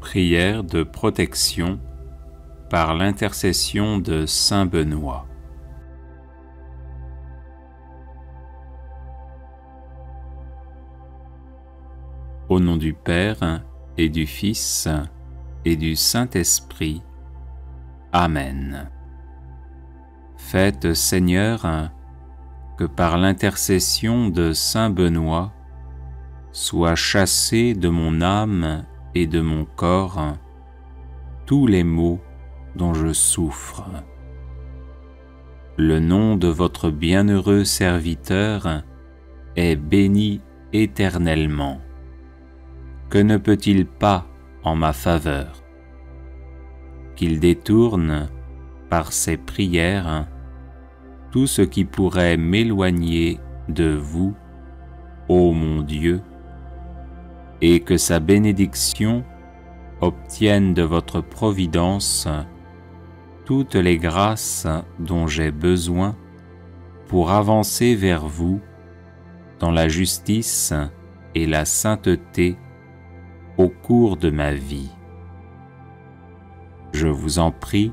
Prière de protection par l'intercession de saint Benoît. Au nom du Père et du Fils et du Saint-Esprit. Amen. Faites, Seigneur, que par l'intercession de saint Benoît soient chassés de mon âme et de mon corps tous les maux dont je souffre. Le nom de votre bienheureux serviteur est béni éternellement. Que ne peut-il pas en ma faveur? Qu'il détourne, par ses prières, tout ce qui pourrait m'éloigner de vous, ô mon Dieu, et que sa bénédiction obtienne de votre providence toutes les grâces dont j'ai besoin pour avancer vers vous dans la justice et la sainteté au cours de ma vie. Je vous en prie,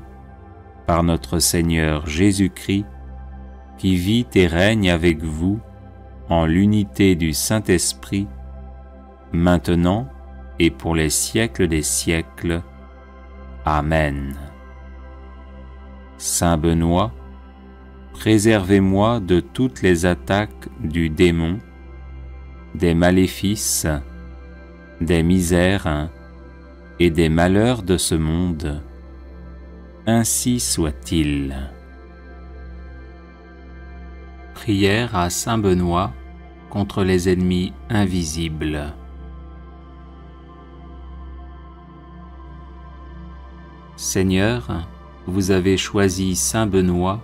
par notre Seigneur Jésus-Christ, qui vit et règne avec vous en l'unité du Saint-Esprit, maintenant et pour les siècles des siècles. Amen. Saint Benoît, préservez-moi de toutes les attaques du démon, des maléfices, des misères et des malheurs de ce monde. Ainsi soit-il. Prière à saint Benoît contre les ennemis invisibles. Seigneur, vous avez choisi saint Benoît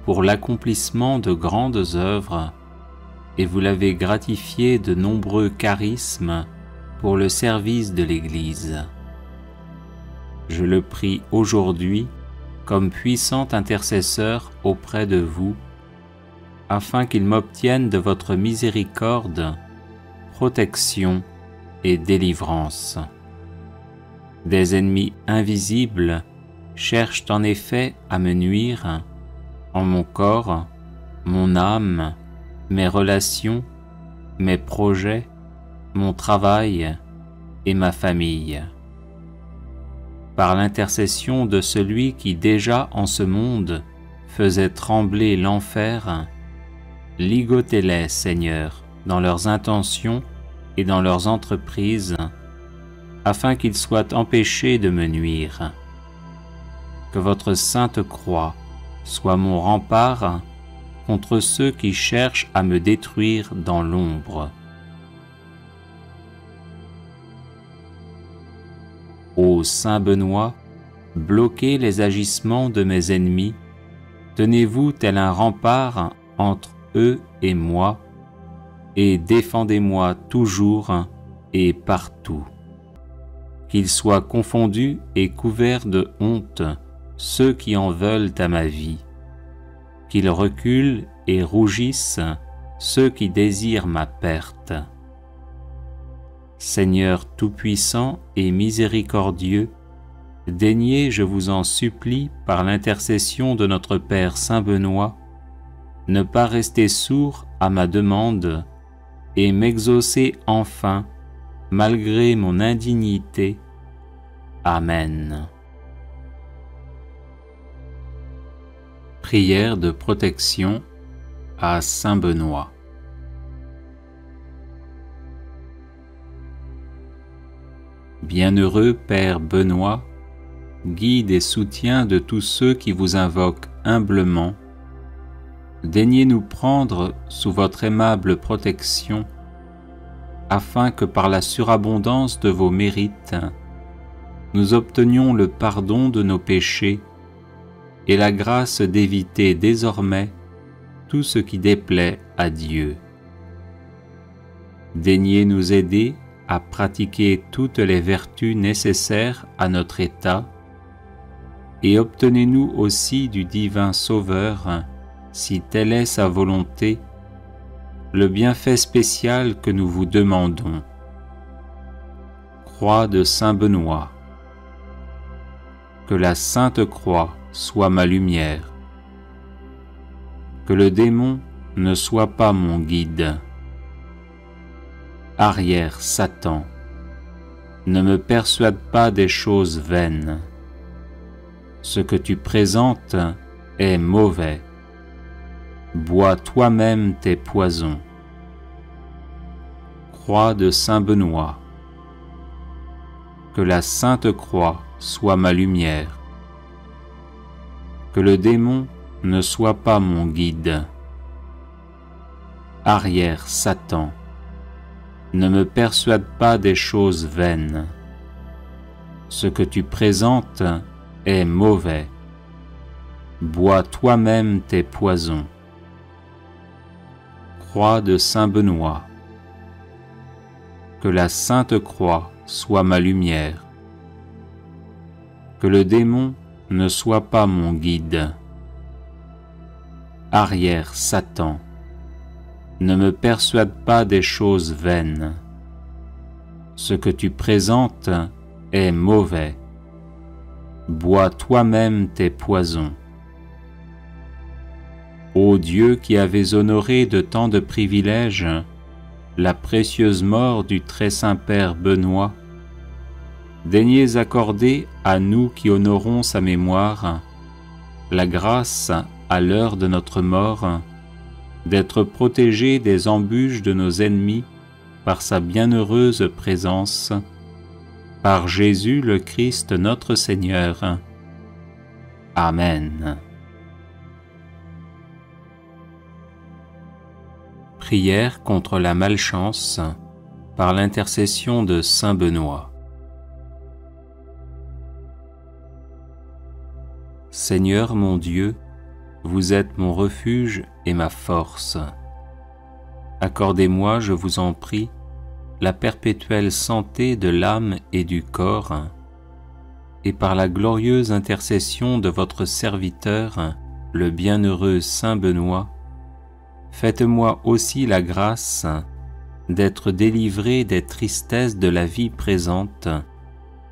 pour l'accomplissement de grandes œuvres et vous l'avez gratifié de nombreux charismes pour le service de l'Église. Je le prie aujourd'hui comme puissant intercesseur auprès de vous, afin qu'il m'obtienne de votre miséricorde, protection et délivrance. Des ennemis invisibles cherchent en effet à me nuire en mon corps, mon âme, mes relations, mes projets, mon travail et ma famille. Par l'intercession de celui qui déjà en ce monde faisait trembler l'enfer, ligotez-les, Seigneur, dans leurs intentions et dans leurs entreprises, afin qu'ils soient empêchés de me nuire. Que votre sainte croix soit mon rempart contre ceux qui cherchent à me détruire dans l'ombre. Ô saint Benoît, bloquez les agissements de mes ennemis, tenez-vous tel un rempart entre eux et moi, et défendez-moi toujours et partout. Qu'ils soient confondus et couverts de honte ceux qui en veulent à ma vie, qu'ils reculent et rougissent ceux qui désirent ma perte. Seigneur tout-puissant et miséricordieux, daignez, je vous en supplie, par l'intercession de notre Père saint Benoît, ne pas rester sourd à ma demande et m'exaucer enfin, malgré mon indignité. Amen. Prière de protection à saint Benoît. Bienheureux Père Benoît, guide et soutien de tous ceux qui vous invoquent humblement, daignez nous prendre sous votre aimable protection, afin que par la surabondance de vos mérites, nous obtenions le pardon de nos péchés et la grâce d'éviter désormais tout ce qui déplaît à Dieu. Daignez nous aider à pratiquer toutes les vertus nécessaires à notre état, et obtenez-nous aussi du divin Sauveur, si telle est sa volonté, le bienfait spécial que nous vous demandons. Croix de saint Benoît. Que la sainte croix soit ma lumière. Que le démon ne soit pas mon guide. Arrière, Satan, ne me persuade pas des choses vaines. Ce que tu présentes est mauvais. Bois toi-même tes poisons. Croix de saint Benoît. Que la sainte croix soit ma lumière. Que le démon ne soit pas mon guide. Arrière, Satan, ne me persuade pas des choses vaines. Ce que tu présentes est mauvais. Bois toi-même tes poisons. Croix de saint Benoît. Que la sainte croix soit ma lumière. Que le démon ne soit pas mon guide. Arrière, Satan, ne me persuade pas des choses vaines. Ce que tu présentes est mauvais. Bois toi-même tes poisons. Ô Dieu qui avais honoré de tant de privilèges la précieuse mort du très saint Père Benoît, daignez accorder à nous qui honorons sa mémoire la grâce, à l'heure de notre mort, d'être protégés des embûches de nos ennemis par sa bienheureuse présence, par Jésus le Christ notre Seigneur. Amen. Prière contre la malchance par l'intercession de saint Benoît. Seigneur mon Dieu, vous êtes mon refuge et ma force. Accordez-moi, je vous en prie, la perpétuelle santé de l'âme et du corps, et par la glorieuse intercession de votre serviteur, le bienheureux saint Benoît, faites-moi aussi la grâce d'être délivré des tristesses de la vie présente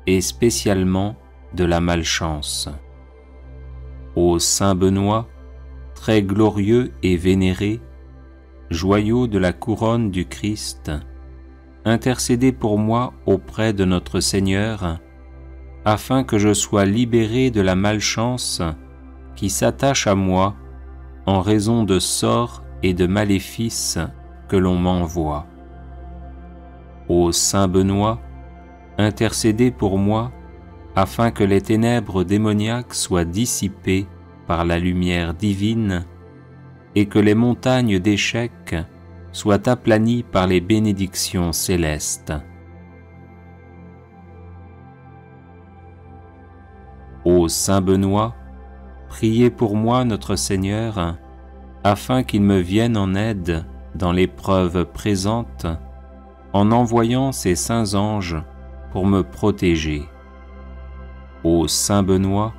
et spécialement de la malchance. Ô saint Benoît, très glorieux et vénéré, joyau de la couronne du Christ, intercédez pour moi auprès de notre Seigneur, afin que je sois libéré de la malchance qui s'attache à moi en raison de sorts et de maléfices que l'on m'envoie. Ô saint Benoît, intercédez pour moi, afin que les ténèbres démoniaques soient dissipées par la lumière divine et que les montagnes d'échecs soient aplanies par les bénédictions célestes. Ô saint Benoît, priez pour moi notre Seigneur, afin qu'il me vienne en aide dans l'épreuve présente, en envoyant ses saints anges pour me protéger. Ô saint Benoît,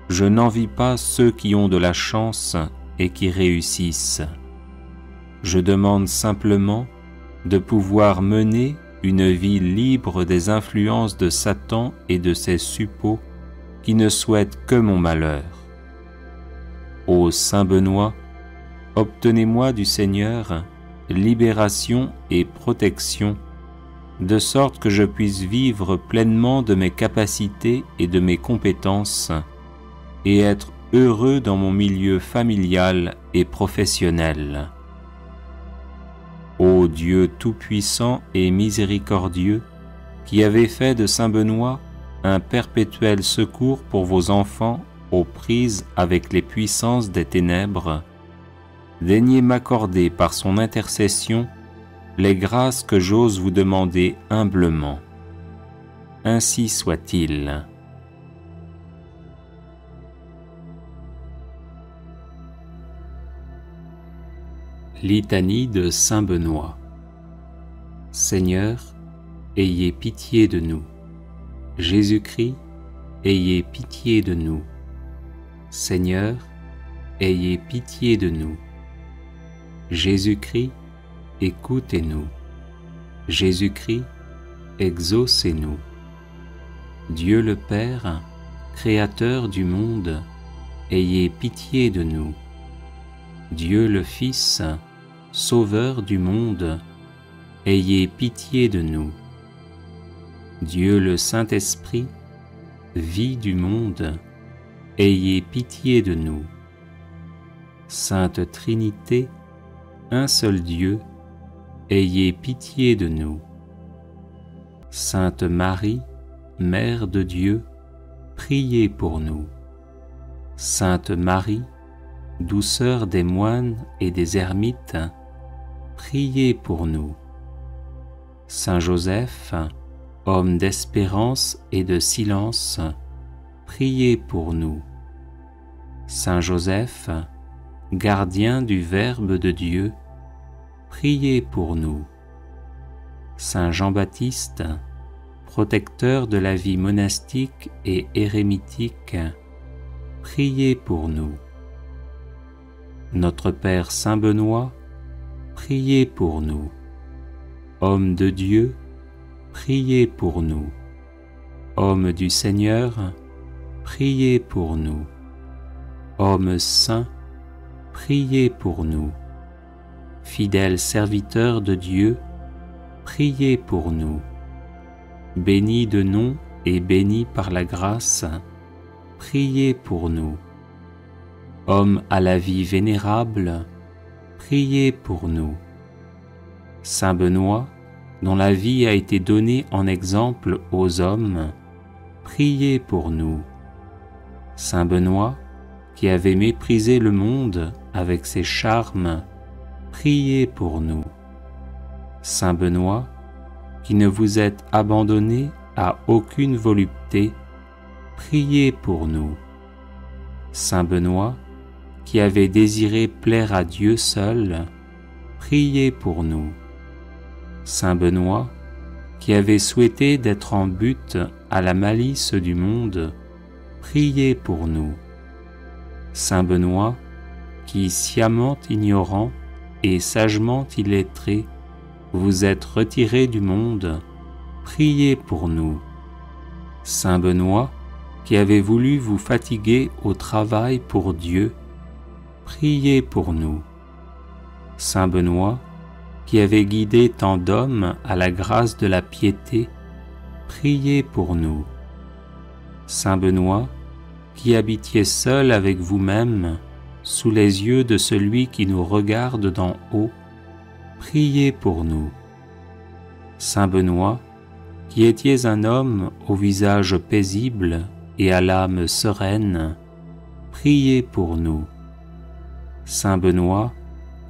je n'envie pas ceux qui ont de la chance et qui réussissent. Je demande simplement de pouvoir mener une vie libre des influences de Satan et de ses suppôts qui ne souhaitent que mon malheur. Ô saint Benoît, obtenez-moi du Seigneur libération et protection, de sorte que je puisse vivre pleinement de mes capacités et de mes compétences, et être heureux dans mon milieu familial et professionnel. Ô Dieu tout-puissant et miséricordieux, qui avez fait de saint Benoît un perpétuel secours pour vos enfants aux prises avec les puissances des ténèbres, daignez m'accorder par son intercession les grâces que j'ose vous demander humblement. Ainsi soit-il. Litanie de saint Benoît. Seigneur, ayez pitié de nous. Jésus-Christ, ayez pitié de nous. Seigneur, ayez pitié de nous. Jésus-Christ, écoutez-nous. Jésus-Christ, exaucez-nous. Dieu le Père, Créateur du monde, ayez pitié de nous. Dieu le Fils, Sauveur du monde, ayez pitié de nous. Dieu le Saint-Esprit, vie du monde, ayez pitié de nous. Sainte Trinité, un seul Dieu, ayez pitié de nous. Sainte Marie, Mère de Dieu, priez pour nous. Sainte Marie, douceur des moines et des ermites, priez pour nous. Saint Joseph, homme d'espérance et de silence, priez pour nous. Saint Joseph, gardien du Verbe de Dieu, priez pour nous. Saint Jean-Baptiste, protecteur de la vie monastique et érémitique, priez pour nous. Notre Père Saint Benoît, priez pour nous. Homme de Dieu, priez pour nous. Homme du Seigneur, priez pour nous. Homme saint, priez pour nous. Fidèle serviteur de Dieu, priez pour nous. Béni de nom et béni par la grâce, priez pour nous. Homme à la vie vénérable, priez pour nous. Saint Benoît, dont la vie a été donnée en exemple aux hommes, priez pour nous. Saint Benoît, qui avait méprisé le monde avec ses charmes, priez pour nous. Saint Benoît, qui ne vous êtes abandonné à aucune volupté, priez pour nous. Saint Benoît, qui avait désiré plaire à Dieu seul, priez pour nous. Saint Benoît, qui avait souhaité d'être en butte à la malice du monde, priez pour nous. Saint Benoît, qui, sciemment ignorant et sagement illettré, vous êtes retiré du monde, priez pour nous. Saint Benoît, qui avez voulu vous fatiguer au travail pour Dieu, priez pour nous. Saint Benoît, qui avez guidé tant d'hommes à la grâce de la piété, priez pour nous. Saint Benoît, qui habitiez seul avec vous-même, sous les yeux de celui qui nous regarde d'en haut, priez pour nous. Saint Benoît, qui étiez un homme au visage paisible et à l'âme sereine, priez pour nous. Saint Benoît,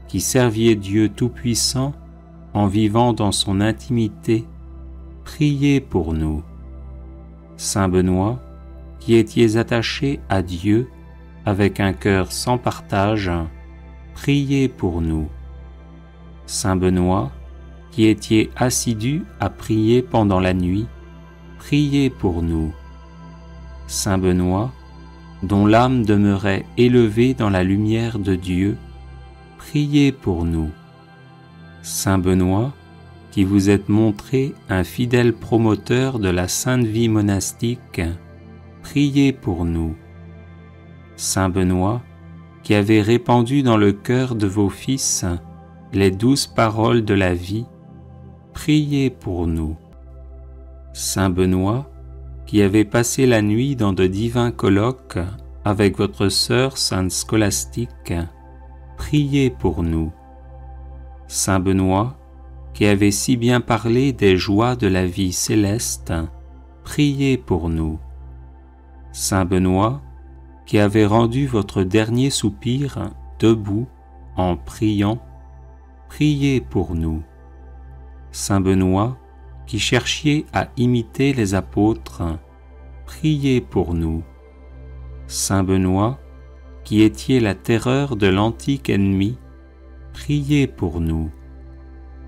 qui serviez Dieu Tout-Puissant en vivant dans son intimité, priez pour nous. Saint Benoît, qui étiez attaché à Dieu avec un cœur sans partage, priez pour nous. Saint Benoît, qui étiez assidu à prier pendant la nuit, priez pour nous. Saint Benoît, dont l'âme demeurait élevée dans la lumière de Dieu, priez pour nous. Saint Benoît, qui vous êtes montré un fidèle promoteur de la sainte vie monastique, priez pour nous. Saint Benoît, qui avez répandu dans le cœur de vos fils les douces paroles de la vie, priez pour nous. Saint Benoît, qui avez passé la nuit dans de divins colloques avec votre sœur sainte Scolastique, priez pour nous. Saint Benoît, qui avez si bien parlé des joies de la vie céleste, priez pour nous. Saint Benoît, qui avez rendu votre dernier soupir debout en priant, priez pour nous. Saint Benoît, qui cherchiez à imiter les apôtres, priez pour nous. Saint Benoît, qui étiez la terreur de l'antique ennemi, priez pour nous.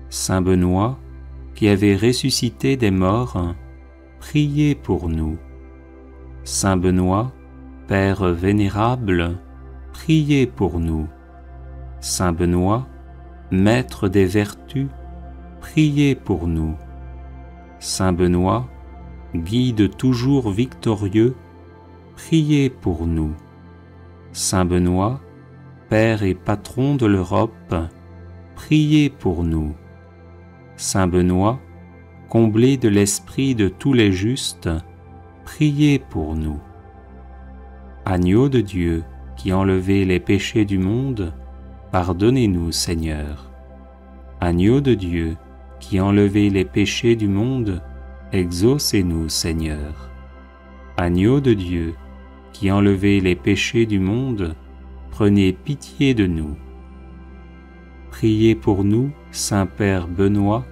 Saint Benoît, qui avez ressuscité des morts, priez pour nous. Saint Benoît, Père vénérable, priez pour nous. Saint Benoît, Maître des vertus, priez pour nous. Saint Benoît, guide toujours victorieux, priez pour nous. Saint Benoît, Père et Patron de l'Europe, priez pour nous. Saint Benoît, comblé de l'esprit de tous les justes, priez pour nous. Agneau de Dieu, qui enlevez les péchés du monde, pardonnez-nous, Seigneur. Agneau de Dieu, qui enlevez les péchés du monde, exaucez-nous, Seigneur. Agneau de Dieu, qui enlevez les péchés du monde, prenez pitié de nous. Priez pour nous, Saint-Père Benoît,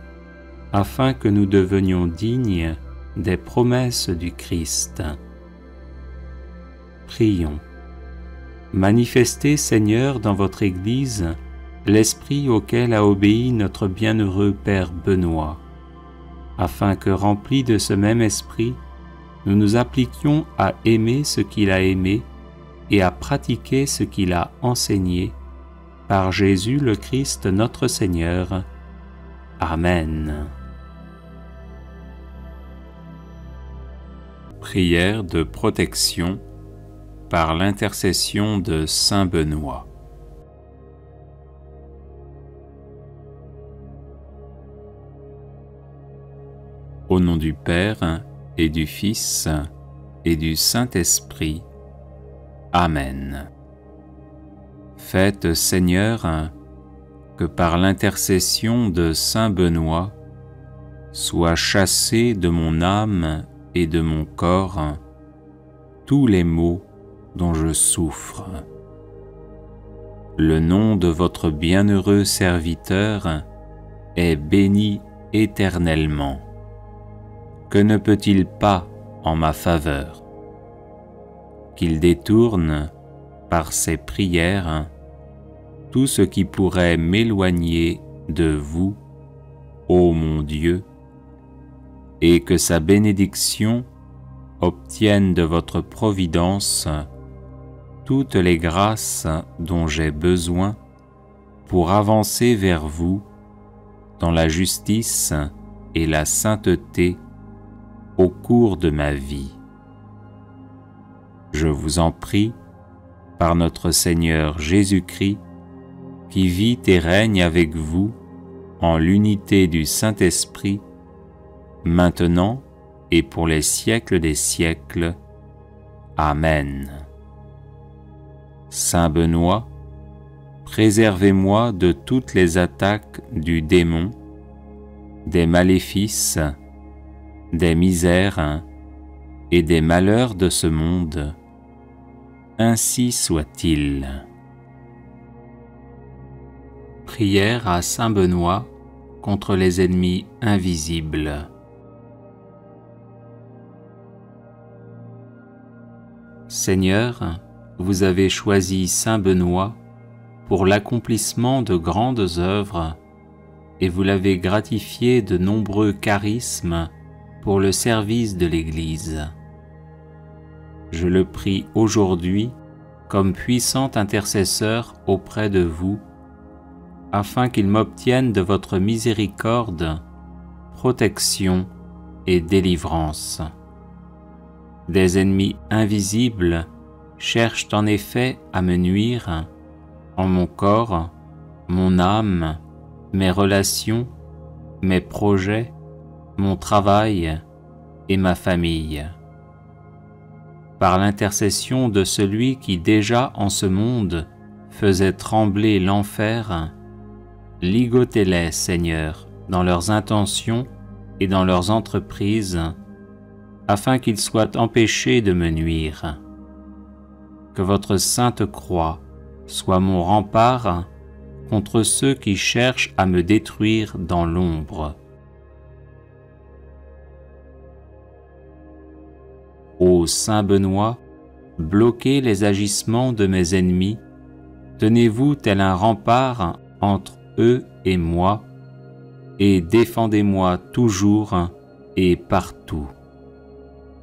afin que nous devenions dignes des promesses du Christ. Prions. Manifestez, Seigneur, dans votre Église, l'esprit auquel a obéi notre bienheureux Père Benoît, afin que, remplis de ce même esprit, nous nous appliquions à aimer ce qu'il a aimé et à pratiquer ce qu'il a enseigné, par Jésus le Christ notre Seigneur. Amen. Prière de protection par l'intercession de Saint Benoît. Au nom du Père et du Fils et du Saint-Esprit. Amen. Faites, Seigneur, que par l'intercession de Saint Benoît soient chassés de mon âme et de mon corps tous les maux dont je souffre. Le nom de votre bienheureux serviteur est béni éternellement. Que ne peut-il pas en ma faveur? Qu'il détourne, par ses prières, tout ce qui pourrait m'éloigner de vous, ô mon Dieu, et que sa bénédiction obtienne de votre providence toutes les grâces dont j'ai besoin pour avancer vers vous dans la justice et la sainteté au cours de ma vie. Je vous en prie, par notre Seigneur Jésus-Christ, qui vit et règne avec vous en l'unité du Saint-Esprit, maintenant et pour les siècles des siècles. Amen. Saint Benoît, préservez-moi de toutes les attaques du démon, des maléfices, des misères et des malheurs de ce monde. Ainsi soit-il. Prière à Saint Benoît contre les ennemis invisibles. Seigneur, vous avez choisi Saint Benoît pour l'accomplissement de grandes œuvres et vous l'avez gratifié de nombreux charismes pour le service de l'Église. Je le prie aujourd'hui comme puissant intercesseur auprès de vous, afin qu'il m'obtienne de votre miséricorde, protection et délivrance. Des ennemis invisibles cherchent en effet à me nuire en mon corps, mon âme, mes relations, mes projets, mon travail et ma famille. Par l'intercession de celui qui déjà en ce monde faisait trembler l'enfer, ligotez-les, Seigneur, dans leurs intentions et dans leurs entreprises, afin qu'ils soient empêchés de me nuire. Que votre sainte croix soit mon rempart contre ceux qui cherchent à me détruire dans l'ombre. Ô Saint Benoît, bloquez les agissements de mes ennemis, tenez-vous tel un rempart entre eux et moi, et défendez-moi toujours et partout.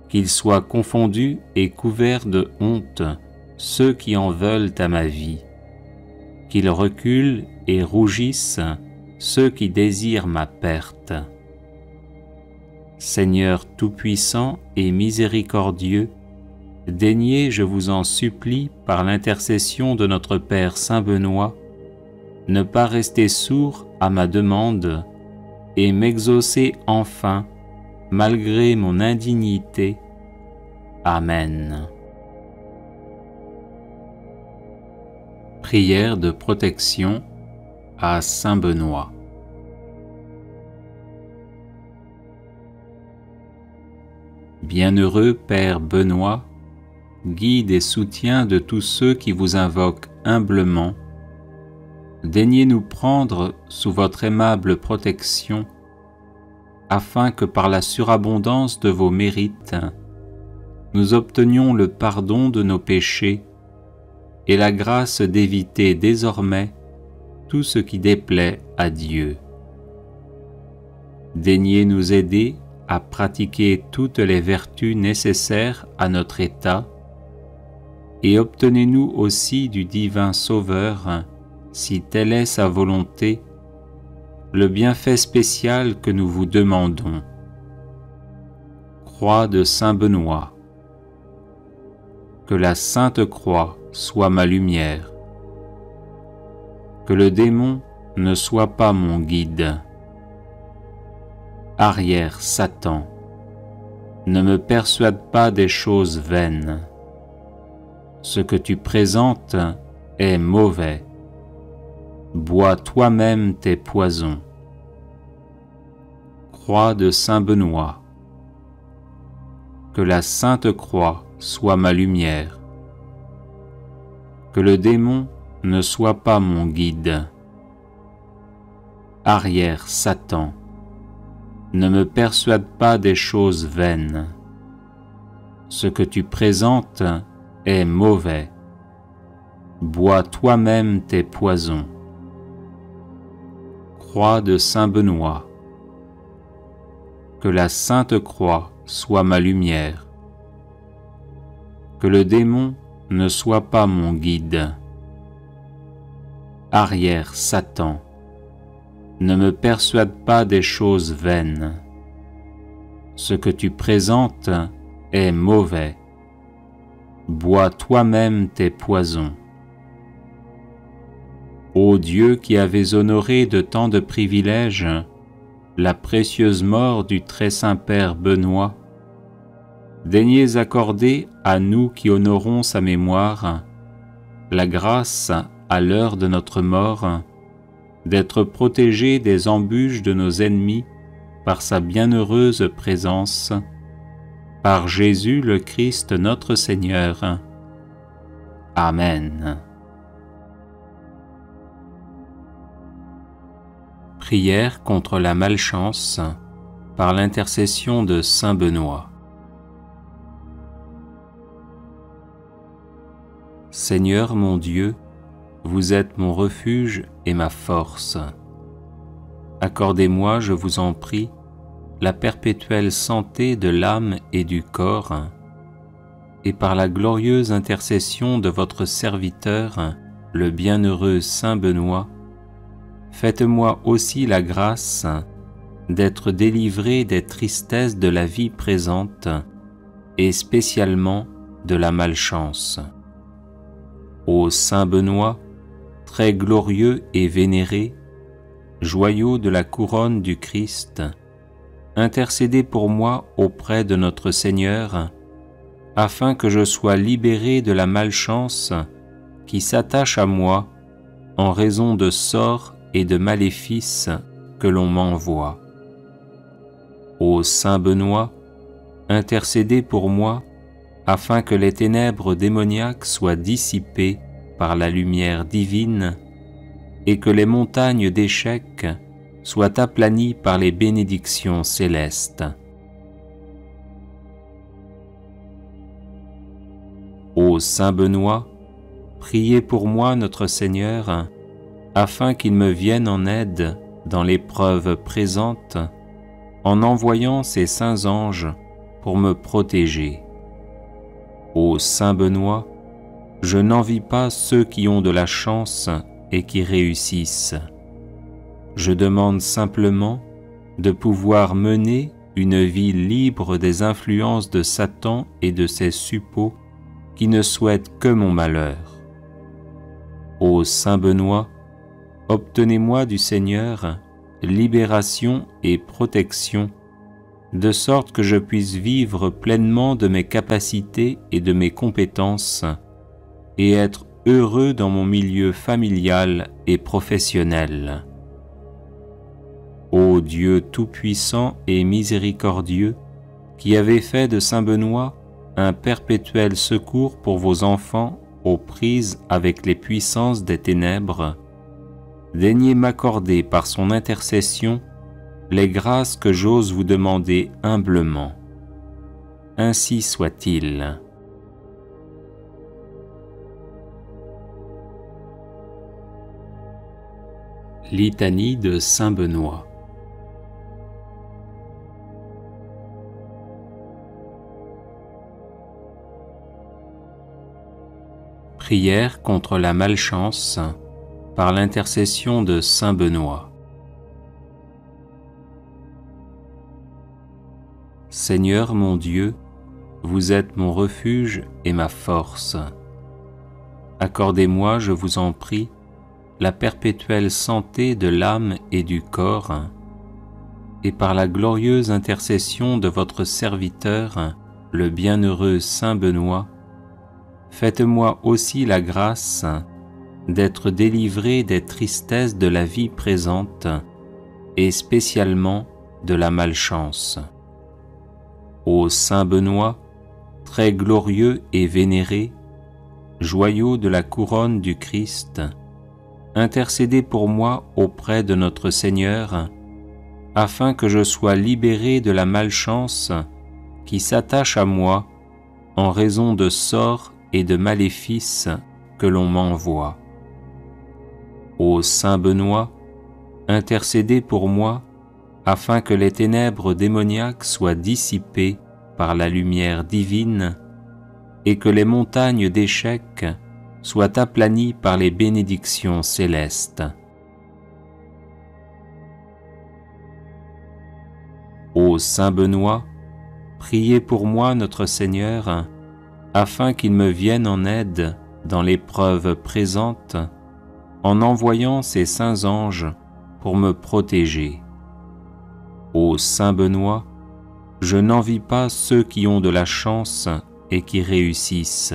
Qu'ils soient confondus et couverts de honte ceux qui en veulent à ma vie, qu'ils reculent et rougissent ceux qui désirent ma perte. Seigneur Tout-Puissant et Miséricordieux, daignez, je vous en supplie, par l'intercession de notre Père Saint Benoît, ne pas rester sourd à ma demande et m'exaucer enfin, malgré mon indignité. Amen. Prière de protection à Saint Benoît. Bienheureux Père Benoît, guide et soutien de tous ceux qui vous invoquent humblement, daignez nous prendre sous votre aimable protection, afin que par la surabondance de vos mérites, nous obtenions le pardon de nos péchés et la grâce d'éviter désormais tout ce qui déplaît à Dieu. Daignez nous aider à pratiquer toutes les vertus nécessaires à notre état, et obtenez-nous aussi du divin Sauveur, si telle est sa volonté, le bienfait spécial que nous vous demandons. Croix de Saint Benoît. Que la Sainte Croix soit ma lumière. Que le démon ne soit pas mon guide. Arrière Satan, ne me persuade pas des choses vaines. Ce que tu présentes est mauvais. Bois toi-même tes poisons. Croix de Saint Benoît. Que la Sainte Croix soit ma lumière. Que le démon ne soit pas mon guide. Arrière Satan, ne me persuade pas des choses vaines. Ce que tu présentes est mauvais. Bois toi-même tes poisons. Croix de Saint Benoît. Que la Sainte Croix soit ma lumière. Que le démon ne soit pas mon guide. Arrière Satan, ne me persuade pas des choses vaines. Ce que tu présentes est mauvais. Bois toi-même tes poisons. Ô Dieu qui avez honoré de tant de privilèges la précieuse mort du très saint Père Benoît, daignez accorder à nous qui honorons sa mémoire la grâce, à l'heure de notre mort, d'être protégés des embûches de nos ennemis par sa bienheureuse présence, par Jésus le Christ notre Seigneur. Amen. Prière contre la malchance par l'intercession de Saint Benoît. Seigneur mon Dieu, vous êtes mon refuge et ma force. Accordez-moi, je vous en prie, la perpétuelle santé de l'âme et du corps, et par la glorieuse intercession de votre serviteur, le bienheureux Saint Benoît, faites-moi aussi la grâce d'être délivré des tristesses de la vie présente et spécialement de la malchance. Ô Saint Benoît, très glorieux et vénéré, joyau de la couronne du Christ, intercédez pour moi auprès de notre Seigneur, afin que je sois libéré de la malchance qui s'attache à moi en raison de sorts et de maléfices que l'on m'envoie. Ô Saint Benoît, intercédez pour moi, afin que les ténèbres démoniaques soient dissipées par la lumière divine et que les montagnes d'échecs soient aplanies par les bénédictions célestes. Ô Saint Benoît, priez pour moi notre Seigneur, afin qu'il me vienne en aide dans l'épreuve présente, en envoyant ses saints anges pour me protéger. Ô Saint Benoît, je n'envie pas ceux qui ont de la chance et qui réussissent. Je demande simplement de pouvoir mener une vie libre des influences de Satan et de ses suppôts qui ne souhaitent que mon malheur. Ô Saint Benoît, obtenez-moi du Seigneur libération et protection, de sorte que je puisse vivre pleinement de mes capacités et de mes compétences, et être heureux dans mon milieu familial et professionnel. Ô Dieu tout-puissant et miséricordieux, qui avez fait de Saint Benoît un perpétuel secours pour vos enfants aux prises avec les puissances des ténèbres, daignez m'accorder par son intercession les grâces que j'ose vous demander humblement. Ainsi soit-il. Litanie de Saint Benoît. Prière contre la malchance par l'intercession de Saint Benoît. Seigneur mon Dieu, vous êtes mon refuge et ma force. Accordez-moi, je vous en prie, la perpétuelle santé de l'âme et du corps, et par la glorieuse intercession de votre serviteur, le bienheureux Saint Benoît, faites-moi aussi la grâce d'être délivré des tristesses de la vie présente et spécialement de la malchance. Ô Saint Benoît, très glorieux et vénéré, joyau de la couronne du Christ, intercédez pour moi auprès de notre Seigneur, afin que je sois libéré de la malchance qui s'attache à moi en raison de sorts et de maléfices que l'on m'envoie. Ô Saint Benoît, intercédez pour moi, afin que les ténèbres démoniaques soient dissipées par la lumière divine et que les montagnes d'échecs soient aplanies par les bénédictions célestes. Ô Saint Benoît, priez pour moi notre Seigneur, afin qu'il me vienne en aide dans l'épreuve présente, en envoyant ses saints anges pour me protéger. Ô Saint Benoît, je n'envie pas ceux qui ont de la chance et qui réussissent.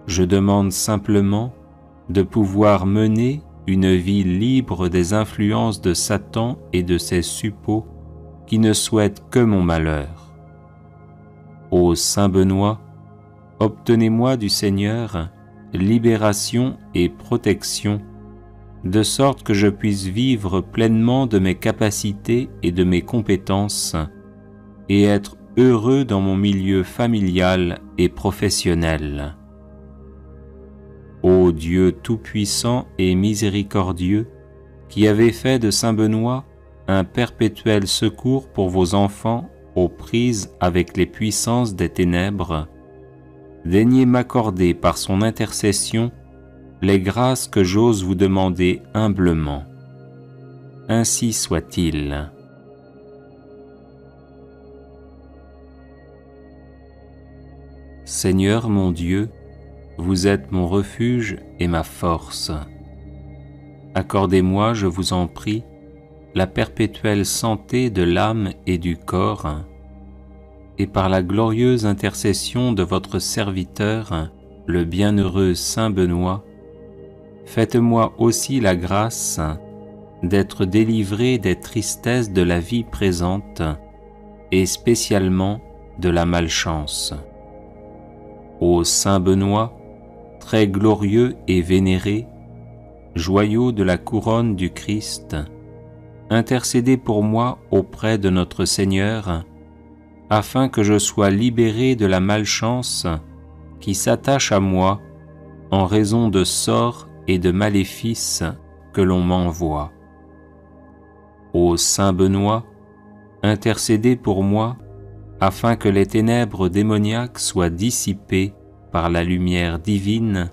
Je demande simplement de pouvoir mener une vie libre des influences de Satan et de ses suppôts qui ne souhaitent que mon malheur. Ô Saint Benoît, obtenez-moi du Seigneur libération et protection, de sorte que je puisse vivre pleinement de mes capacités et de mes compétences, et être heureux dans mon milieu familial et professionnel. Ô Dieu tout-puissant et miséricordieux, qui avez fait de Saint Benoît un perpétuel secours pour vos enfants aux prises avec les puissances des ténèbres, daignez m'accorder par son intercession les grâces que j'ose vous demander humblement. Ainsi soit-il. Seigneur mon Dieu, vous êtes mon refuge et ma force. Accordez-moi, je vous en prie, la perpétuelle santé de l'âme et du corps, et par la glorieuse intercession de votre serviteur, le bienheureux Saint Benoît, faites-moi aussi la grâce d'être délivré des tristesses de la vie présente et spécialement de la malchance. Ô Saint Benoît, très glorieux et vénéré, joyau de la couronne du Christ, intercédez pour moi auprès de notre Seigneur, afin que je sois libéré de la malchance qui s'attache à moi en raison de sorts et de maléfices que l'on m'envoie. Ô Saint Benoît, intercédez pour moi, afin que les ténèbres démoniaques soient dissipées par la lumière divine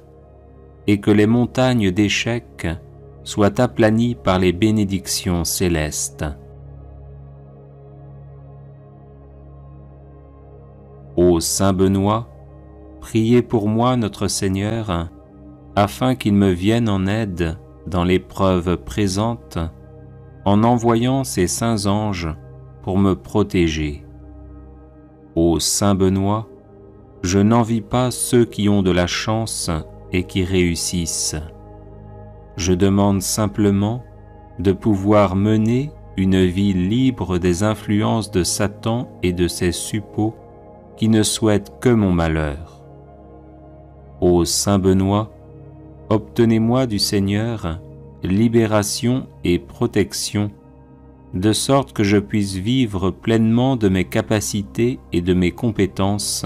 et que les montagnes d'échecs soient aplanies par les bénédictions célestes. Ô Saint Benoît, priez pour moi notre Seigneur, afin qu'il me vienne en aide dans l'épreuve présente, en envoyant ses saints anges pour me protéger. Ô Saint Benoît, je n'envie pas ceux qui ont de la chance et qui réussissent. Je demande simplement de pouvoir mener une vie libre des influences de Satan et de ses suppôts qui ne souhaitent que mon malheur. Ô Saint Benoît, obtenez-moi du Seigneur libération et protection, de sorte que je puisse vivre pleinement de mes capacités et de mes compétences,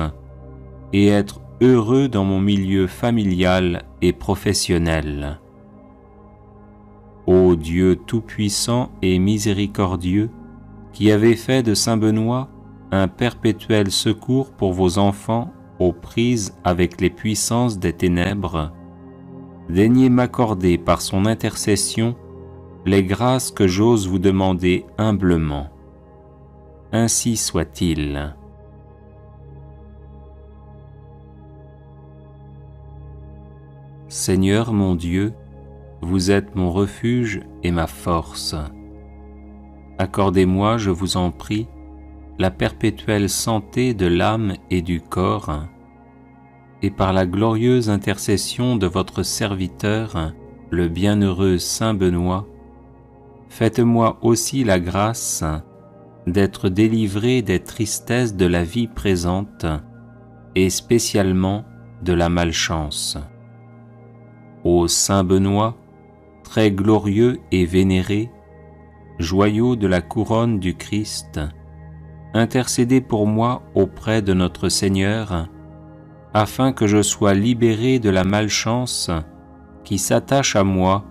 et être heureux dans mon milieu familial et professionnel. Ô Dieu tout-puissant et miséricordieux, qui avez fait de Saint Benoît un perpétuel secours pour vos enfants aux prises avec les puissances des ténèbres, daignez m'accorder par son intercession les grâces que j'ose vous demander humblement. Ainsi soit-il. Seigneur mon Dieu, vous êtes mon refuge et ma force. Accordez-moi, je vous en prie, la perpétuelle santé de l'âme et du corps, et par la glorieuse intercession de votre serviteur, le bienheureux Saint Benoît, faites-moi aussi la grâce d'être délivré des tristesses de la vie présente et spécialement de la malchance. Ô Saint Benoît, très glorieux et vénéré, joyau de la couronne du Christ, intercédez pour moi auprès de notre Seigneur, afin que je sois libéré de la malchance qui s'attache à moi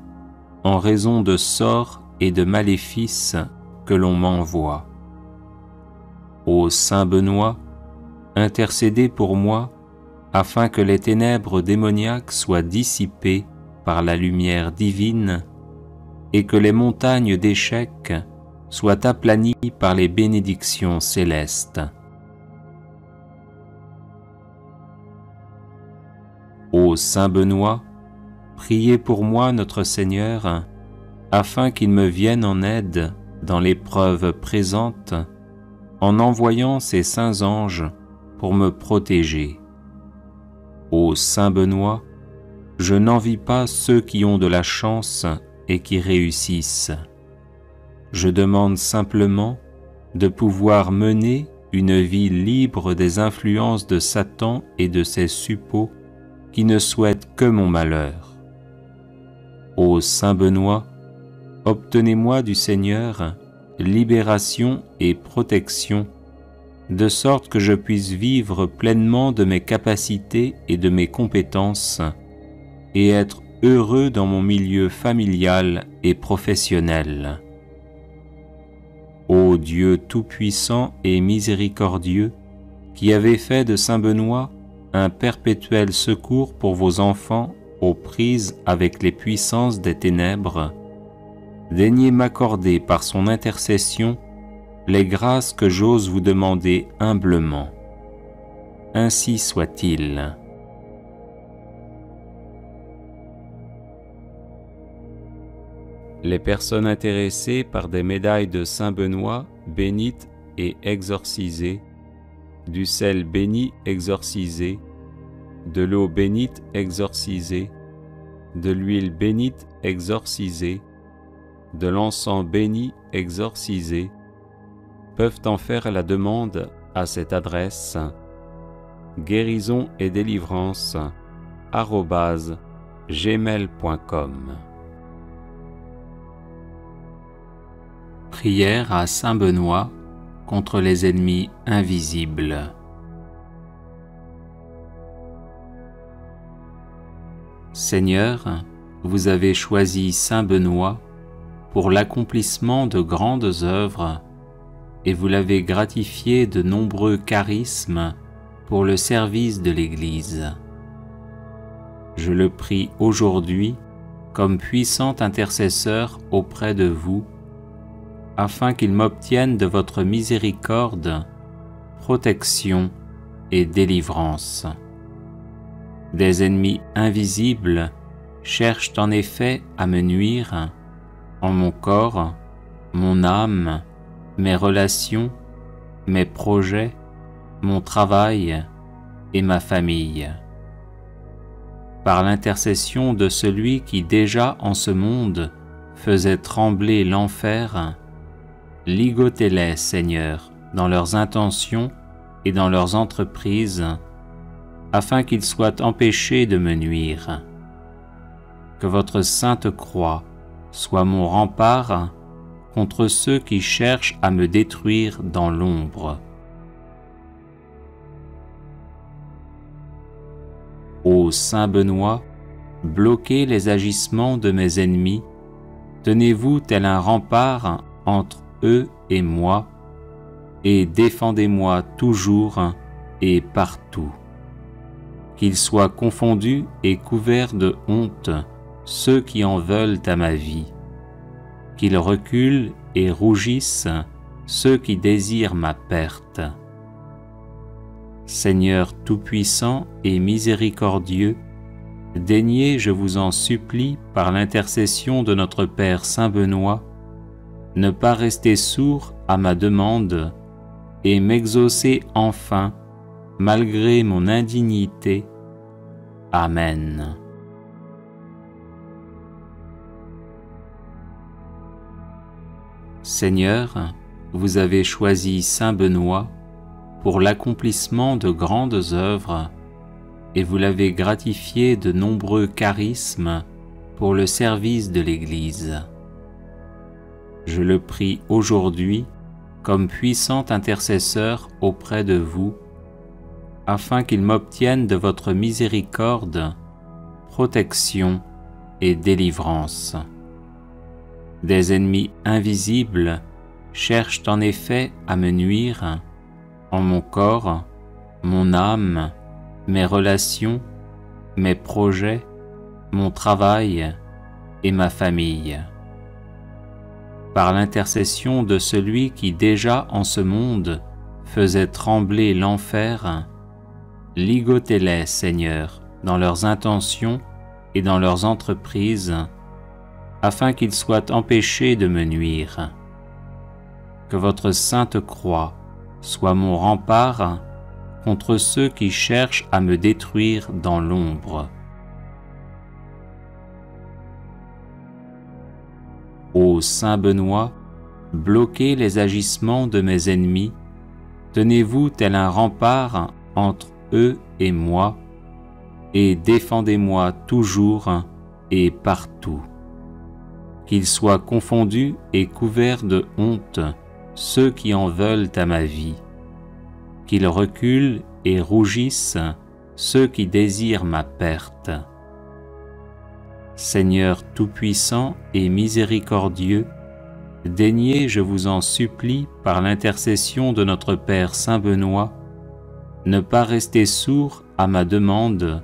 en raison de sorts et de maléfices que l'on m'envoie. Ô Saint Benoît, intercédez pour moi afin que les ténèbres démoniaques soient dissipées par la lumière divine et que les montagnes d'échecs soient aplanies par les bénédictions célestes. Ô Saint Benoît, priez pour moi notre Seigneur, afin qu'il me vienne en aide dans l'épreuve présente, en envoyant ses saints anges pour me protéger. Ô Saint Benoît, je n'envie pas ceux qui ont de la chance et qui réussissent. Je demande simplement de pouvoir mener une vie libre des influences de Satan et de ses suppôts qui ne souhaitent que mon malheur. Ô Saint Benoît, obtenez-moi du Seigneur libération et protection, de sorte que je puisse vivre pleinement de mes capacités et de mes compétences, et être heureux dans mon milieu familial et professionnel. Ô Dieu tout-puissant et miséricordieux, qui avez fait de Saint Benoît un perpétuel secours pour vos enfants aux prises avec les puissances des ténèbres, daignez m'accorder par son intercession les grâces que j'ose vous demander humblement. Ainsi soit-il. Les personnes intéressées par des médailles de Saint Benoît bénites et exorcisées, du sel béni exorcisé, de l'eau bénite exorcisée, de l'huile bénite exorcisée, de l'encens béni exorcisé, peuvent en faire la demande à cette adresse guérison et délivrance @gmail.com. Prière à Saint Benoît contre les ennemis invisibles. Seigneur, vous avez choisi Saint Benoît pour l'accomplissement de grandes œuvres et vous l'avez gratifié de nombreux charismes pour le service de l'Église. Je le prie aujourd'hui comme puissant intercesseur auprès de vous, afin qu'il m'obtienne de votre miséricorde protection, et délivrance. Des ennemis invisibles cherchent en effet à me nuire en mon corps, mon âme, mes relations, mes projets, mon travail et ma famille. Par l'intercession de celui qui déjà en ce monde faisait trembler l'enfer, ligotez-les, Seigneur, dans leurs intentions et dans leurs entreprises, afin qu'ils soient empêchés de me nuire. Que votre sainte croix soit mon rempart contre ceux qui cherchent à me détruire dans l'ombre. Ô Saint Benoît, bloquez les agissements de mes ennemis, tenez-vous tel un rempart entre eux et moi, et défendez-moi toujours et partout. Qu'ils soient confondus et couverts de honte ceux qui en veulent à ma vie, qu'ils reculent et rougissent ceux qui désirent ma perte. Seigneur tout-puissant et miséricordieux, daignez, je vous en supplie, par l'intercession de notre Père Saint Benoît, ne pas rester sourd à ma demande et m'exaucer enfin, malgré mon indignité. Amen. Seigneur, vous avez choisi Saint Benoît pour l'accomplissement de grandes œuvres, et vous l'avez gratifié de nombreux charismes pour le service de l'Église. Je le prie aujourd'hui comme puissant intercesseur auprès de vous, afin qu'il m'obtienne de votre miséricorde, protection et délivrance. Des ennemis invisibles cherchent en effet à me nuire en mon corps, mon âme, mes relations, mes projets, mon travail et ma famille. Par l'intercession de celui qui déjà en ce monde faisait trembler l'enfer, ligotez-les, Seigneur, dans leurs intentions et dans leurs entreprises, afin qu'ils soient empêchés de me nuire. Que votre sainte croix soit mon rempart contre ceux qui cherchent à me détruire dans l'ombre. Ô Saint Benoît, bloquez les agissements de mes ennemis, tenez-vous tel un rempart entre eux et moi, et défendez-moi toujours et partout. Qu'ils soient confondus et couverts de honte ceux qui en veulent à ma vie, qu'ils reculent et rougissent ceux qui désirent ma perte. Seigneur tout-puissant et miséricordieux, daignez, je vous en supplie, par l'intercession de notre Père Saint Benoît, ne pas rester sourd à ma demande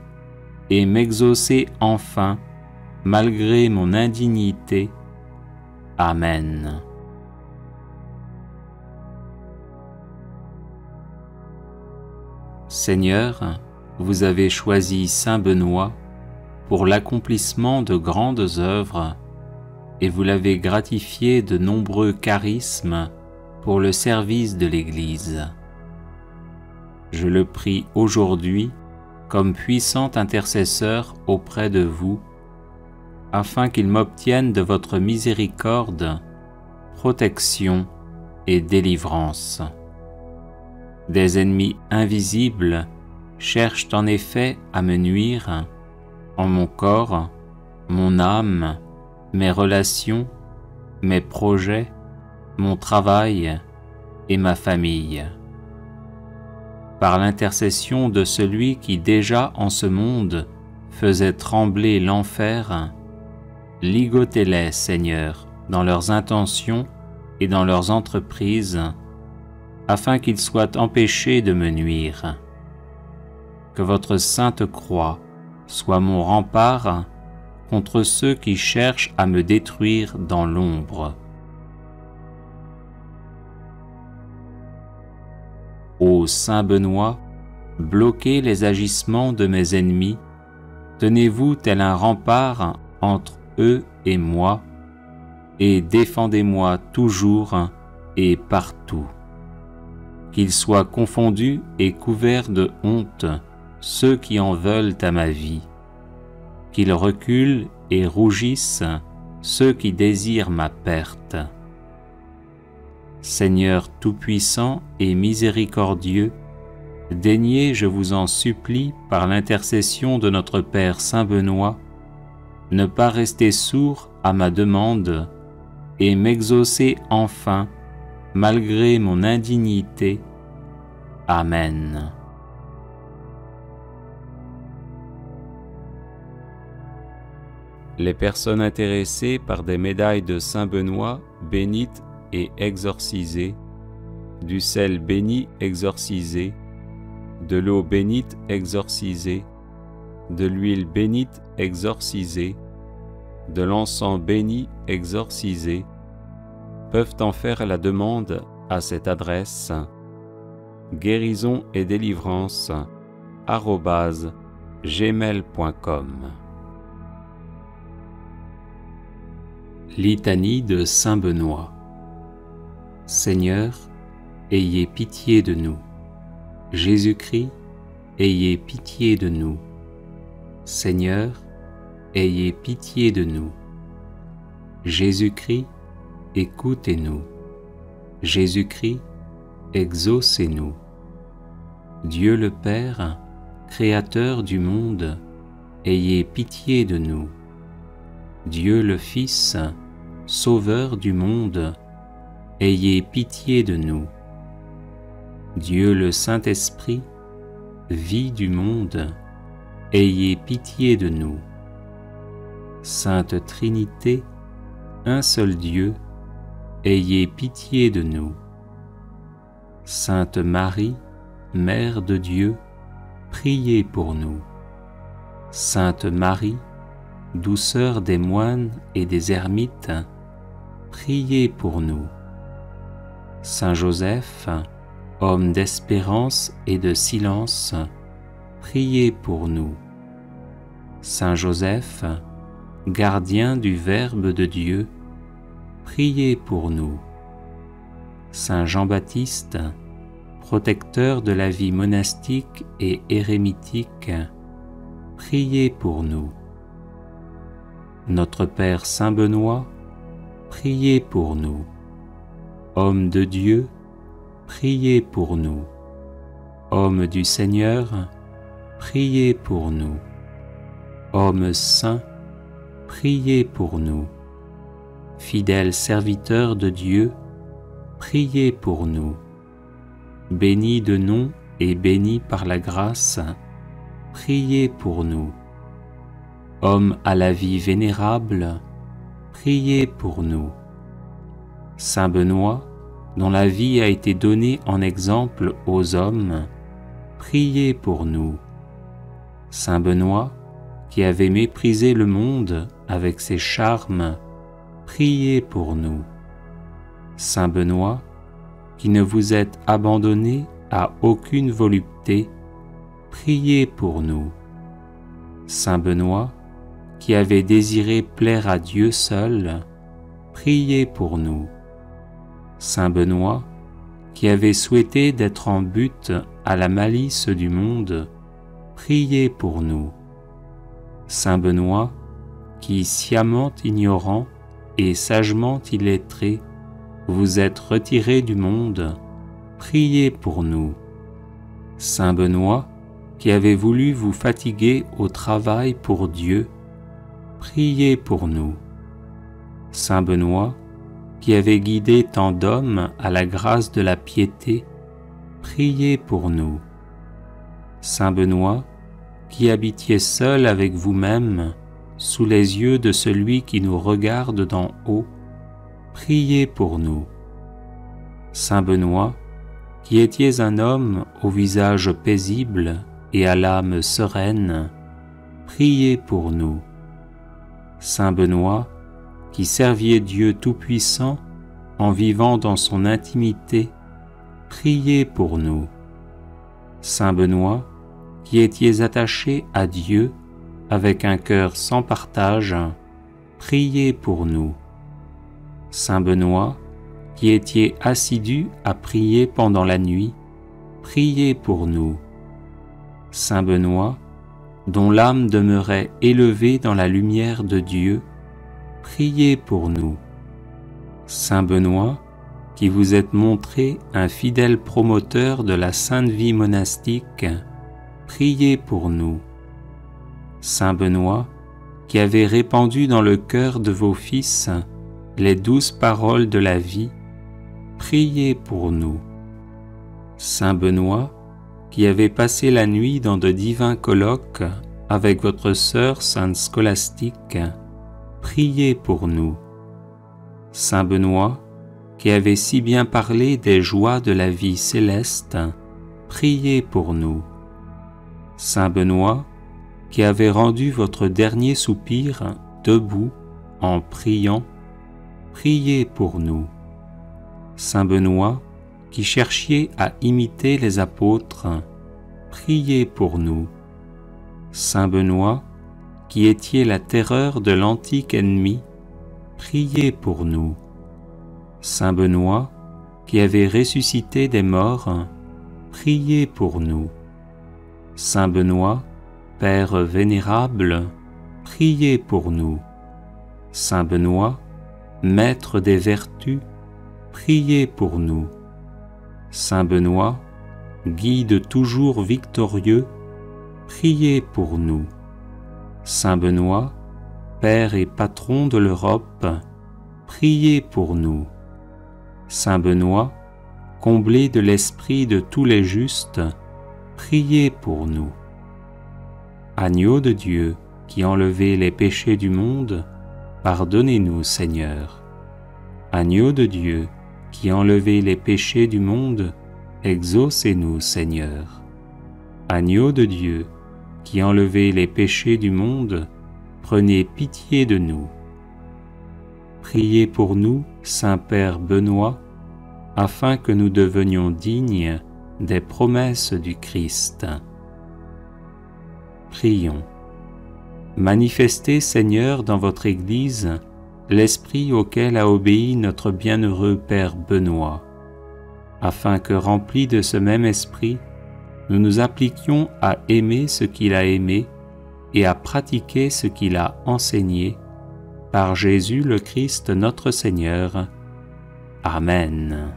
et m'exaucer enfin, malgré mon indignité. Amen. Seigneur, vous avez choisi Saint Benoît pour l'accomplissement de grandes œuvres, et vous l'avez gratifié de nombreux charismes pour le service de l'Église. Je le prie aujourd'hui comme puissant intercesseur auprès de vous, afin qu'il m'obtienne de votre miséricorde, protection et délivrance. Des ennemis invisibles cherchent en effet à me nuire en mon corps, mon âme, mes relations, mes projets, mon travail et ma famille. Par l'intercession de celui qui déjà en ce monde faisait trembler l'enfer, ligotez-les, Seigneur, dans leurs intentions et dans leurs entreprises, afin qu'ils soient empêchés de me nuire. Que votre sainte croix soit mon rempart contre ceux qui cherchent à me détruire dans l'ombre. Ô Saint Benoît, bloquez les agissements de mes ennemis, tenez-vous tel un rempart entre eux et moi, et défendez-moi toujours et partout. Qu'ils soient confondus et couverts de honte ceux qui en veulent à ma vie, qu'ils reculent et rougissent ceux qui désirent ma perte. Seigneur tout-puissant et miséricordieux, daignez, je vous en supplie, par l'intercession de notre Père Saint Benoît, ne pas rester sourd à ma demande et m'exaucer enfin, malgré mon indignité. Amen. Les personnes intéressées par des médailles de Saint Benoît bénites et exorcisées, du sel béni exorcisé, de l'eau bénite exorcisée, de l'huile bénite exorcisée, de l'encens béni exorcisé, peuvent en faire la demande à cette adresse guérison et délivrance @gmail.com. Litanie de Saint Benoît. Seigneur, ayez pitié de nous. Jésus-Christ, ayez pitié de nous. Seigneur, ayez pitié de nous. Jésus-Christ, écoutez-nous. Jésus-Christ, exaucez-nous. Dieu le Père, Créateur du monde, ayez pitié de nous. Dieu le Fils, Sauveur du monde, ayez pitié de nous. Dieu le Saint-Esprit, vie du monde, ayez pitié de nous. Sainte Trinité, un seul Dieu, ayez pitié de nous. Sainte Marie, Mère de Dieu, priez pour nous. Sainte Marie, douceur des moines et des ermites, priez pour nous. Saint Joseph, homme d'espérance et de silence, priez pour nous. Saint Joseph, gardien du Verbe de Dieu, priez pour nous. Saint Jean-Baptiste, protecteur de la vie monastique et érémitique, priez pour nous. Notre Père Saint Benoît, priez pour nous. Homme de Dieu, priez pour nous. Homme du Seigneur, priez pour nous. Homme saint, priez pour nous. Fidèle serviteur de Dieu, priez pour nous. Béni de nom et béni par la grâce, priez pour nous. Homme à la vie vénérable, priez pour nous. Saint Benoît, dont la vie a été donnée en exemple aux hommes, priez pour nous. Saint Benoît, qui avait méprisé le monde avec ses charmes, priez pour nous. Saint Benoît, qui ne vous êtes abandonné à aucune volupté, priez pour nous. Saint Benoît, qui avait désiré plaire à Dieu seul, priez pour nous. Saint Benoît, qui avait souhaité d'être en butte à la malice du monde, priez pour nous. Saint Benoît, qui, sciemment ignorant et sagement illettré, vous êtes retiré du monde, priez pour nous. Saint Benoît, qui avait voulu vous fatiguer au travail pour Dieu, priez pour nous. Saint Benoît, qui avait guidé tant d'hommes à la grâce de la piété, priez pour nous. Saint Benoît, qui habitiez seul avec vous-même, sous les yeux de celui qui nous regarde d'en haut, priez pour nous. Saint Benoît, qui étiez un homme au visage paisible et à l'âme sereine, priez pour nous. Saint Benoît, qui serviez Dieu Tout-Puissant en vivant dans son intimité, priez pour nous. Saint Benoît, qui étiez attaché à Dieu avec un cœur sans partage, priez pour nous. Saint Benoît, qui étiez assidu à prier pendant la nuit, priez pour nous. Saint Benoît, dont l'âme demeurait élevée dans la lumière de Dieu, priez pour nous. Saint Benoît, qui vous êtes montré un fidèle promoteur de la sainte vie monastique, priez pour nous. Saint Benoît, qui avez répandu dans le cœur de vos fils les douces paroles de la vie, priez pour nous. Saint Benoît, qui avez passé la nuit dans de divins colloques avec votre sœur sainte Scolastique, priez pour nous. Saint Benoît, qui avez si bien parlé des joies de la vie céleste, priez pour nous. Saint Benoît, qui avez rendu votre dernier soupir debout en priant, priez pour nous. Saint Benoît, qui cherchiez à imiter les apôtres, priez pour nous. Saint Benoît, qui étiez la terreur de l'antique ennemi, priez pour nous. Saint Benoît, qui avez ressuscité des morts, priez pour nous. Saint Benoît, Père vénérable, priez pour nous. Saint Benoît, Maître des vertus, priez pour nous. Saint Benoît, Guide toujours victorieux, priez pour nous. Saint Benoît, Père et Patron de l'Europe, priez pour nous. Saint Benoît, comblé de l'esprit de tous les justes, priez pour nous. Agneau de Dieu, qui enlevez les péchés du monde, pardonnez-nous, Seigneur. Agneau de Dieu, qui enlevez les péchés du monde, exaucez-nous, Seigneur. Agneau de Dieu, qui enlevez les péchés du monde, prenez pitié de nous. Priez pour nous, Saint-Père Benoît, afin que nous devenions dignes des promesses du Christ. Prions. Manifestez, Seigneur, dans votre Église, l'esprit auquel a obéi notre bienheureux Père Benoît, afin que, remplis de ce même esprit, nous nous appliquions à aimer ce qu'il a aimé et à pratiquer ce qu'il a enseigné, par Jésus le Christ notre Seigneur. Amen.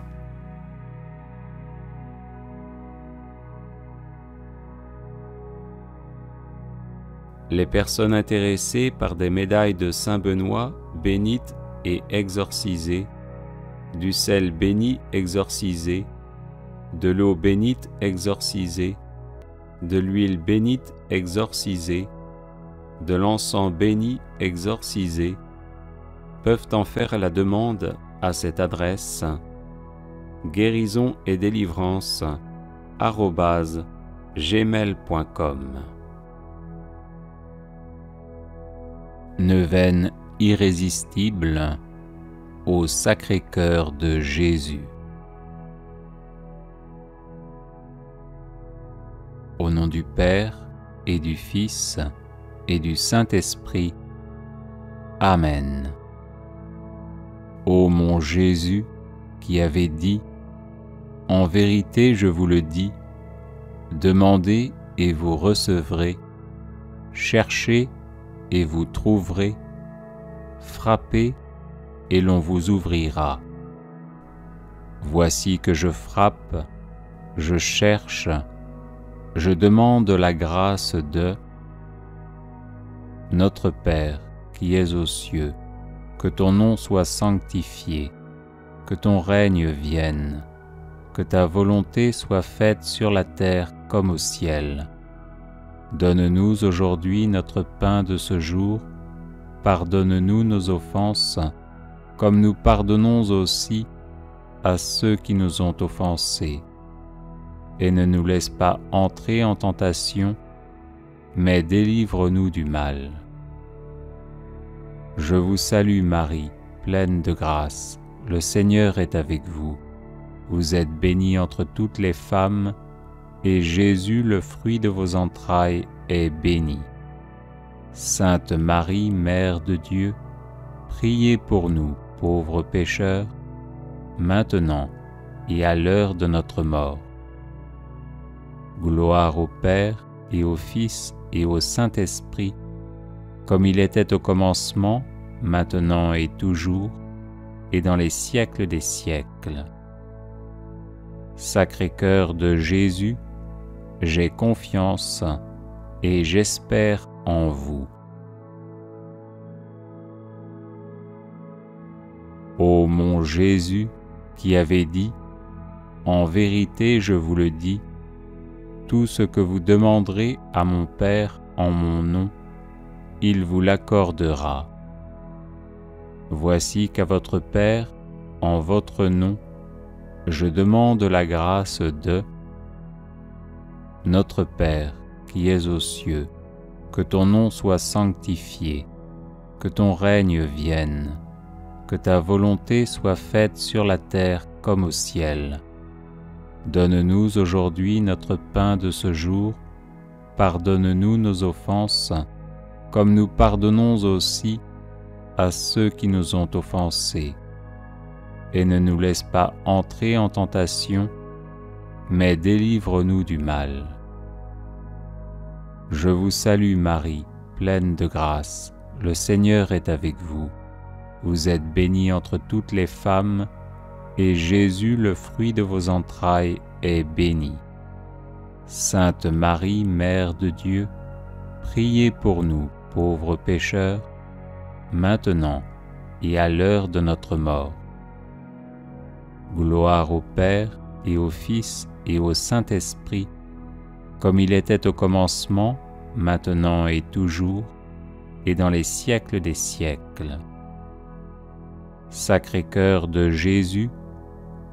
Les personnes intéressées par des médailles de Saint Benoît bénites et exorcisées, du sel béni exorcisé, de l'eau bénite exorcisée, de l'huile bénite exorcisée, de l'encens béni exorcisé, peuvent en faire la demande à cette adresse guérison et délivrance @gmail.com. Neuvaine irrésistible au Sacré-Cœur de Jésus. Au nom du Père et du Fils et du Saint-Esprit. Amen. Ô mon Jésus, qui avez dit, « En vérité je vous le dis, demandez et vous recevrez, cherchez et vous trouverez, frappez et l'on vous ouvrira. Voici que je frappe, je cherche, je demande la grâce de notre Père qui es aux cieux, que ton nom soit sanctifié, que ton règne vienne, que ta volonté soit faite sur la terre comme au ciel. Donne-nous aujourd'hui notre pain de ce jour, pardonne-nous nos offenses, comme nous pardonnons aussi à ceux qui nous ont offensés. Et ne nous laisse pas entrer en tentation, mais délivre-nous du mal. Je vous salue Marie, pleine de grâce, le Seigneur est avec vous. Vous êtes bénie entre toutes les femmes, et Jésus, le fruit de vos entrailles, est béni. Sainte Marie, Mère de Dieu, priez pour nous, pauvres pécheurs, maintenant et à l'heure de notre mort. Gloire au Père, et au Fils, et au Saint-Esprit, comme il était au commencement, maintenant et toujours, et dans les siècles des siècles. Sacré-Cœur de Jésus, j'ai confiance et j'espère en vous. Ô mon Jésus, qui avez dit, « En vérité, je vous le dis, tout ce que vous demanderez à mon Père en mon nom, il vous l'accordera. » Voici qu'à votre Père, en votre nom, je demande la grâce de Notre Père, qui es aux cieux, que ton nom soit sanctifié, que ton règne vienne, que ta volonté soit faite sur la terre comme au ciel. Donne-nous aujourd'hui notre pain de ce jour, pardonne-nous nos offenses, comme nous pardonnons aussi à ceux qui nous ont offensés. Et ne nous laisse pas entrer en tentation, mais délivre-nous du mal. Je vous salue Marie, pleine de grâce, le Seigneur est avec vous. Vous êtes bénie entre toutes les femmes, et Jésus, le fruit de vos entrailles, est béni. Sainte Marie, Mère de Dieu, priez pour nous, pauvres pécheurs, maintenant et à l'heure de notre mort. Gloire au Père, et au Fils, et au Saint-Esprit, comme il était au commencement, maintenant et toujours, et dans les siècles des siècles. Sacré-Cœur de Jésus,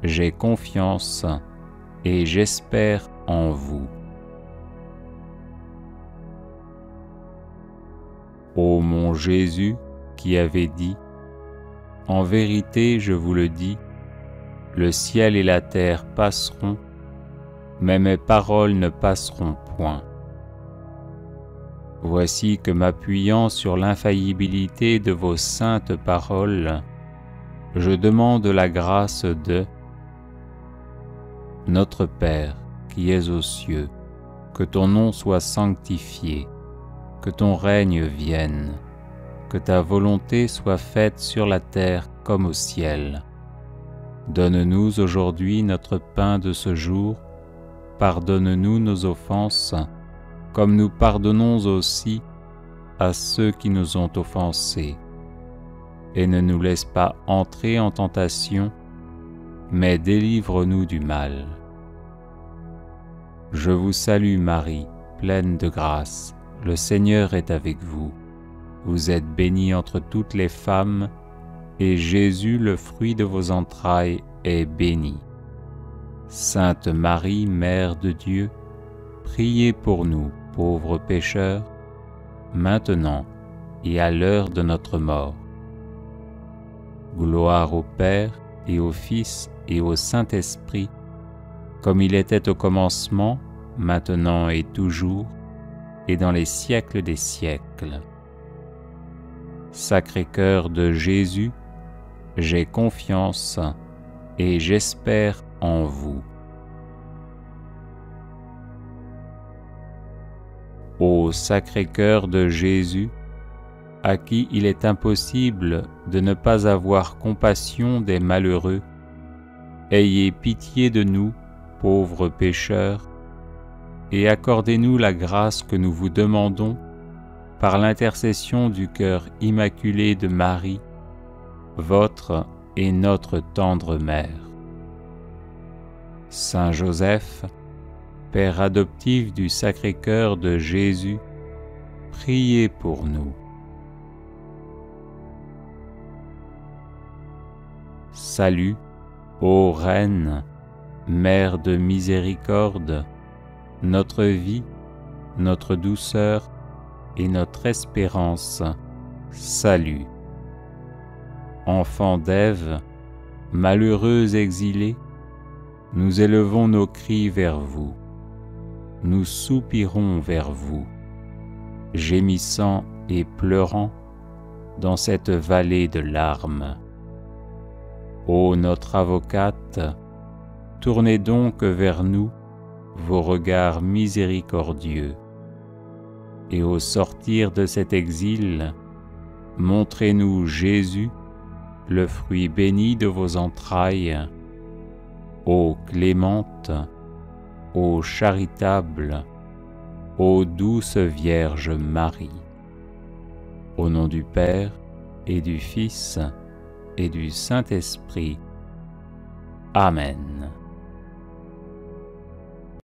j'ai confiance et j'espère en vous. Ô mon Jésus, qui avez dit, « En vérité, je vous le dis, le ciel et la terre passeront, mais mes paroles ne passeront point. » Voici que m'appuyant sur l'infaillibilité de vos saintes paroles, je demande la grâce de Notre Père, qui es aux cieux, que ton nom soit sanctifié, que ton règne vienne, que ta volonté soit faite sur la terre comme au ciel. Donne-nous aujourd'hui notre pain de ce jour, pardonne-nous nos offenses, comme nous pardonnons aussi à ceux qui nous ont offensés. Et ne nous laisse pas entrer en tentation, mais délivre-nous du mal. Je vous salue Marie, pleine de grâce, le Seigneur est avec vous. Vous êtes bénie entre toutes les femmes, et Jésus, le fruit de vos entrailles, est béni. Sainte Marie, Mère de Dieu, priez pour nous, pauvres pécheurs, maintenant et à l'heure de notre mort. Gloire au Père, et au Fils, et au Saint-Esprit, comme il était au commencement, maintenant et toujours, et dans les siècles des siècles. Sacré-Cœur de Jésus, j'ai confiance et j'espère en vous. Ô Sacré-Cœur de Jésus, à qui il est impossible de ne pas avoir compassion des malheureux, ayez pitié de nous, pauvres pécheurs, et accordez-nous la grâce que nous vous demandons par l'intercession du cœur immaculé de Marie, votre et notre tendre Mère. Saint Joseph, Père adoptif du Sacré-Cœur de Jésus, priez pour nous. Salut, ô Reine, Mère de miséricorde, notre vie, notre douceur et notre espérance, salut. Enfants d'Ève, malheureux exilés, nous élevons nos cris vers vous. nous soupirons vers vous, gémissant et pleurant dans cette vallée de larmes. Ô notre avocate, tournez donc vers nous vos regards miséricordieux, et au sortir de cet exil, montrez-nous Jésus, le fruit béni de vos entrailles. Ô clémente, ô charitable, ô douce Vierge Marie. Au nom du Père, et du Fils, et du Saint-Esprit. Amen.